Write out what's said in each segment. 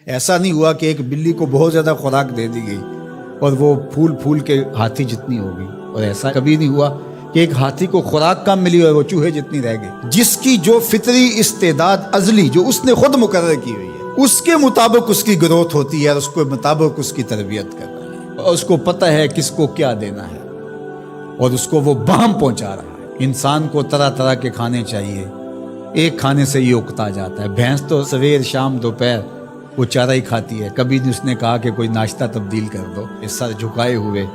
ایسا نہیں ہوا کہ ایک بلی کو بہت زیادہ خوراک دے دی گئی اور وہ پھول پھول کے ہاتھی جتنی ہو گئی، اور ایسا کبھی نہیں ہوا کہ ایک ہاتھی کو خوراک کم ملی اور وہ چوہے جتنی رہ گئی۔ جس کی جو فطری استعداد ازلی جو اس نے خود مقرر کی ہوئی ہے، اس کے مطابق اس کی گروتھ ہوتی ہے اور اس کے مطابق اس کی تربیت کرنا ہے، اور اس کو پتہ ہے کس کو کیا دینا ہے اور اس کو وہ بہم پہنچا رہا ہے۔ انسان کو طرح طرح کے کھانے چاہیے، ایک کھانے سے یہ اکتا جاتا ہے۔ بھینس تو سویر شام دوپہر وہ چارہ ہی کھاتی ہے، کبھی نہیں اس نے کہا کہ کوئی ناشتہ تبدیل کر دو۔ اس سر جھکائے ہوئے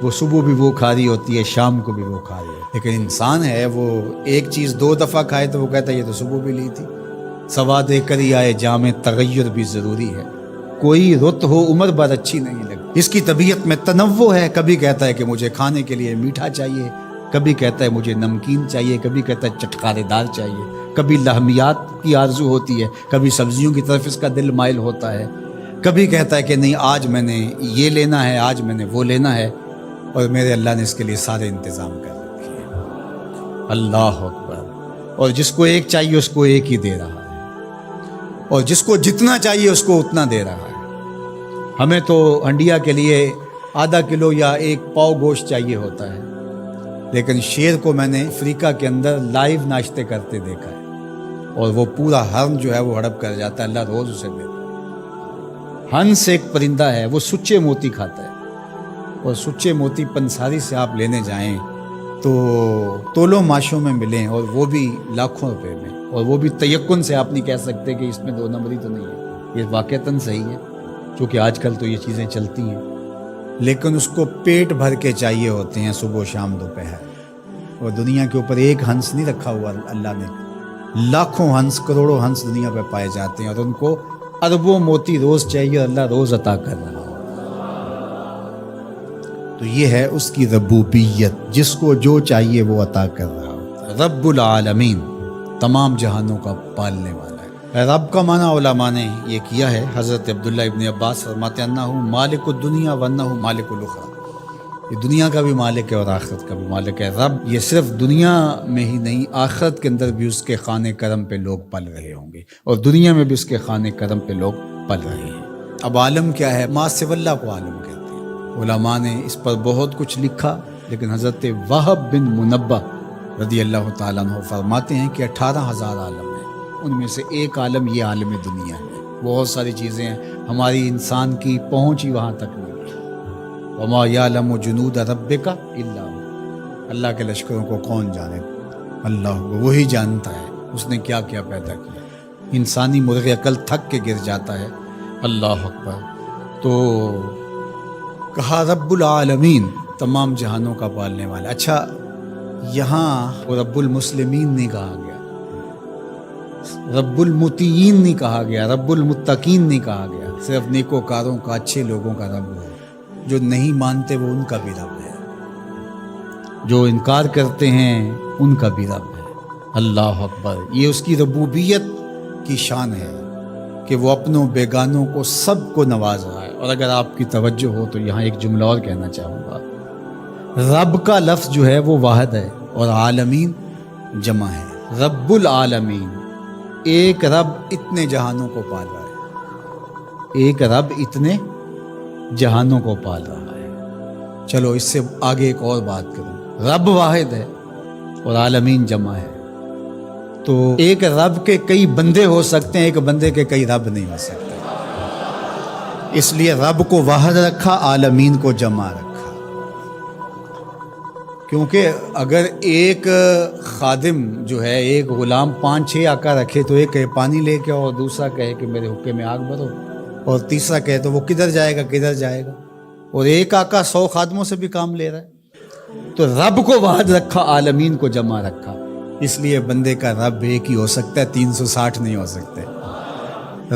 وہ صبح بھی وہ کھا رہی ہوتی ہے، شام کو بھی وہ کھا رہی ہے، لیکن انسان ہے وہ ایک چیز 2 دفعہ کھائے تو وہ کہتا ہے یہ تو صبح بھی لی تھی۔ سواد کری آئے جام تغیر بھی ضروری ہے، کوئی رت ہو عمر بھر اچھی نہیں لگتی۔ اس کی طبیعت میں تنوع ہے، کبھی کہتا ہے کہ مجھے کھانے کے لیے میٹھا چاہیے، کبھی کہتا ہے مجھے نمکین چاہیے، کبھی کہتا ہے چٹکارے دار چاہیے، کبھی لحمیات کی آرزو ہوتی ہے، کبھی سبزیوں کی طرف اس کا دل مائل ہوتا ہے، کبھی کہتا ہے کہ نہیں آج میں نے یہ لینا ہے، آج میں نے وہ لینا ہے، اور میرے اللہ نے اس کے لیے سارے انتظام کر رکھے ہیں۔ اللہ اکبر۔ اور جس کو ایک چاہیے اس کو ایک ہی دے رہا ہے، اور جس کو جتنا چاہیے اس کو اتنا دے رہا ہے۔ ہمیں تو ہنڈیا کے لیے ½ کلو یا 1 پاؤ گوشت چاہیے ہوتا ہے، لیکن شیر کو میں نے افریقہ کے اندر لائیو ناشتے کرتے دیکھا ہے، اور وہ پورا ہرن جو ہے وہ ہڑپ کر جاتا ہے، اللہ روز اسے دیتا ہے۔ ہنس ایک پرندہ ہے، وہ سچے موتی کھاتا ہے، اور سچے موتی پنساری سے آپ لینے جائیں تو تولوں ماشوں میں ملیں، اور وہ بھی لاکھوں روپے میں، اور وہ بھی تیقن سے آپ نہیں کہہ سکتے کہ اس میں 2 نمبری تو نہیں ہے، یہ واقعتاً صحیح ہے، چونکہ آج کل تو یہ چیزیں چلتی ہیں، لیکن اس کو پیٹ بھر کے چاہیے ہوتے ہیں صبح شام دوپہر۔ اور دنیا کے اوپر ایک ہنس نہیں رکھا ہوا اللہ نے، لاکھوں ہنس کروڑوں ہنس دنیا پہ پائے جاتے ہیں، اور ان کو اربوں موتی روز چاہیے، اللہ روز عطا کر رہا ہے۔ تو یہ ہے اس کی ربوبیت، جس کو جو چاہیے وہ عطا کر رہا ہے۔ رب العالمین، تمام جہانوں کا پالنے والا ہے۔ رب کا معنی علماء نے یہ کیا ہے، حضرت عبداللہ ابن عباس فرماتے ہیں انہ مالک الدنیا وانہ مالک الاخرى، یہ دنیا کا بھی مالک ہے اور آخرت کا بھی مالک ہے۔ رب یہ صرف دنیا میں ہی نہیں، آخرت کے اندر بھی اس کے خانے کرم پہ لوگ پل رہے ہوں گے، اور دنیا میں بھی اس کے خانے کرم پہ لوگ پل رہے ہیں۔ اب عالم کیا ہے؟ ما سوی اللہ کو عالم کہتے ہیں۔ علماء نے اس پر بہت کچھ لکھا، لیکن حضرت وہب بن منبہ رضی اللہ تعالیٰ عنہ فرماتے ہیں کہ 18,000 عالم ہیں، ان میں سے ایک عالم یہ عالم دنیا ہے۔ بہت ساری چیزیں ہیں، ہماری انسان کی پہنچ ہی وہاں تک نہیں ہے۔ وما یعلم جنود ربک الا هو، اللہ کے لشکروں کو کون جانے؟ اللہ وہی جانتا ہے اس نے کیا کیا پیدا کیا۔ انسانی مرغ عقل تھک کے گر جاتا ہے۔ اللہ اکبر۔ تو کہا رب العالمین، تمام جہانوں کا پالنے والا۔ اچھا، یہاں رب المسلمین نہیں کہا گیا، رب المطیعین نہیں کہا گیا، رب المتقین نہیں کہا گیا، صرف نیکوکاروں کا، اچھے لوگوں کا رب ہے۔ جو نہیں مانتے وہ ان کا بھی رب ہے، جو انکار کرتے ہیں ان کا بھی رب ہے۔ اللہ اکبر۔ یہ اس کی ربوبیت کی شان ہے کہ وہ اپنوں بیگانوں کو سب کو نواز رہا ہے۔ اور اگر آپ کی توجہ ہو تو یہاں ایک جملہ اور کہنا چاہوں گا، رب کا لفظ جو ہے وہ واحد ہے اور عالمین جمع ہے۔ رب العالمین، ایک رب اتنے جہانوں کو پال رہا ہے، ایک رب اتنے جہانوں کو پال رہا ہے۔ چلو اس سے آگے ایک اور بات کروں، رب واحد ہے اور عالمین جمع ہے، تو ایک رب کے کئی بندے ہو سکتے ہیں، ایک بندے کے کئی رب نہیں ہو سکتے۔ اس لیے رب کو واحد رکھا، عالمین کو جمع رکھا، کیونکہ اگر ایک خادم جو ہے، ایک غلام 5-6 آقا رکھے تو ایک کہے پانی لے کے، اور دوسرا کہے کہ میرے حقے میں آگ بھرو، اور تیسرا کہے تو وہ کدھر جائے گا کدھر جائے گا، اور ایک آقا 100 خادموں سے بھی کام لے رہا ہے۔ تو رب کو واحد رکھا، عالمین کو جمع رکھا، اس لیے بندے کا رب ایک ہی ہو سکتا ہے، 360 نہیں ہو سکتے۔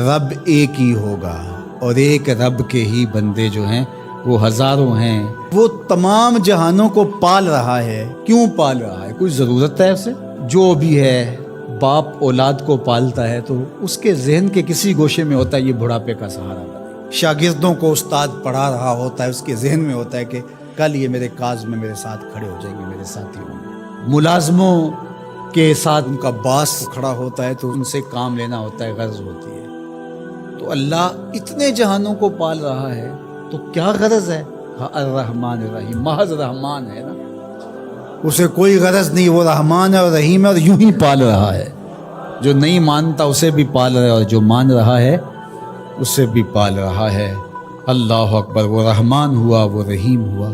رب ایک ہی ہوگا، اور ایک رب کے ہی بندے جو ہیں وہ ہزاروں ہیں۔ وہ تمام جہانوں کو پال رہا ہے۔ کیوں پال رہا ہے؟ کوئی ضرورت ہے اسے؟ جو بھی ہے، باپ اولاد کو پالتا ہے تو اس کے ذہن کے کسی گوشے میں ہوتا ہے یہ بڑھاپے کا سہارا بنے۔ شاگردوں کو استاد پڑھا رہا ہوتا ہے، اس کے ذہن میں ہوتا ہے کہ کل یہ میرے کاز میں میرے ساتھ کھڑے ہو جائیں گے، میرے ساتھی ہوں گے۔ ملازموں کے ساتھ ان کا باس کھڑا ہوتا ہے تو ان سے کام لینا ہوتا ہے، غرض ہوتی ہے۔ تو اللہ اتنے جہانوں کو پال رہا ہے تو کیا غرض ہے؟ الرحمن الرحیم، محض رحمان ہے نا، اسے کوئی غرض نہیں، وہ رحمان ہے اور رحیم ہے اور یوں ہی پال رہا ہے. جو نہیں مانتا اسے بھی پال رہا ہے اور جو مان رہا ہے اسے بھی پال رہا ہے. اللہ اکبر، وہ رحمان ہوا، وہ رحیم ہوا.